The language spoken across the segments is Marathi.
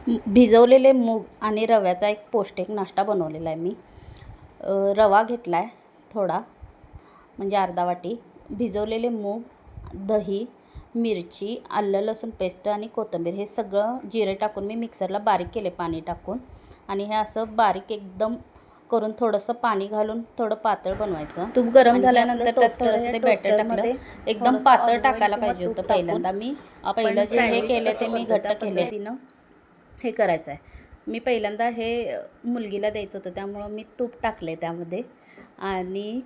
भिजवलेले मूग आणि रव्याचा एक पौष्टिक नाश्ता बनवलेला आहे मी. रवा घेतला आहे थोडा, म्हणजे अर्धा वाटी. भिजवलेले मूग, दही, मिरची, आलं लसूण पेस्ट आणि कोथिंबीर हे सगळं जिरे टाकून मी मिक्सरला बारीक केले पाणी टाकून. आणि हे असं बारीक एकदम करून थोडंसं पाणी घालून थोडं पातळ बनवायचं. तूप गरम झाल्यानंतर त्यात थोडंसं ते बॅटर टाकलं. एकदम पातळ टाकायला पाहिजे होतं पहिल्यांदा. मी पहिलं जे हे केले ते मी घट्ट केले. हे करायचं आहे. मी पहिल्यांदा हे मुलगीला द्यायचं होतं, त्यामुळं मी तूप टाकले त्यामध्ये. आणि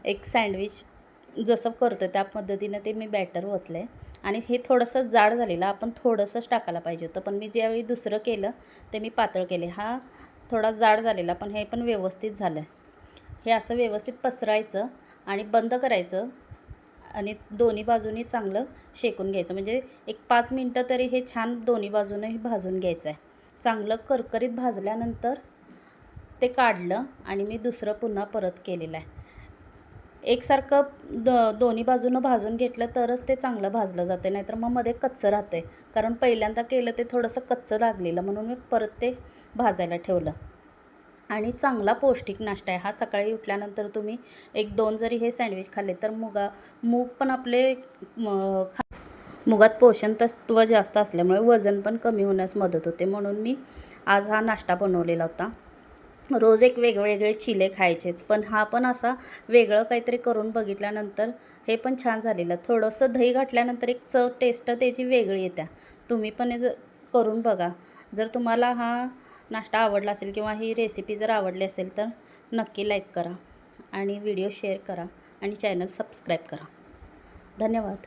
एक सँडविच जसं करतो त्या पद्धतीनं ते मी बॅटर ओतले. आणि हे थोडंसं जाड झालेलं, आपण थोडंसंच टाकायला पाहिजे होतं, पण मी ज्यावेळी दुसरं केलं ते मी पातळ केले. हा थोडा जाड झालेला, पण हे पण व्यवस्थित झालं. हे असं व्यवस्थित पसरायचं आणि बंद करायचं आणि दोन्ही बाजूनी चांगलं शेकून घ्यायचं. म्हणजे एक 5 मिनटं तरी हे छान दोन्ही बाजूनही भाजून घ्यायचं आहे. चांगलं करकरीत भाजल्यानंतर ते काढलं आणि मी दुसरं पुन्हा परत केलेलं आहे. एकसारखं दोन्ही बाजूनं भाजून घेतलं तरच ते चांगलं भाजलं जाते, नाहीतर मग मध्ये कच्चं राहते. कारण पहिल्यांदा केलं ते थोडंसं कच्चं लागलेलं, म्हणून मी परत ते भाजायला ठेवलं. आणि चांगला पौष्टिक नाश्ता आहे हा. सकाळी उठल्यानंतर तुम्ही 1-2 जरी हे सँडविच खाल्ले तर मूग पण आपले मुगात पोषण तत्व जास्त असल्यामुळे वजन पण कमी होण्यास मदत होते. म्हणून मी आज हा नाश्ता बनवलेला होता. रोज एक वेगवेगळे चिले खायचे, पण हा पण असा वेगळं काहीतरी करून बघितल्यानंतर हे पण छान झालेलं. थोडंसं दही घातल्यानंतर एक चव टेस्ट त्याची वेगळी येत्या. तुम्ही पण हे करून बघा. जर तुम्हाला हा नाश्ता आवडला असेल किंवा ही रेसिपी जर आवडली असेल तर नक्की लाईक करा आणि व्हिडिओ शेअर करा आणि चॅनल सबस्क्राईब करा. धन्यवाद.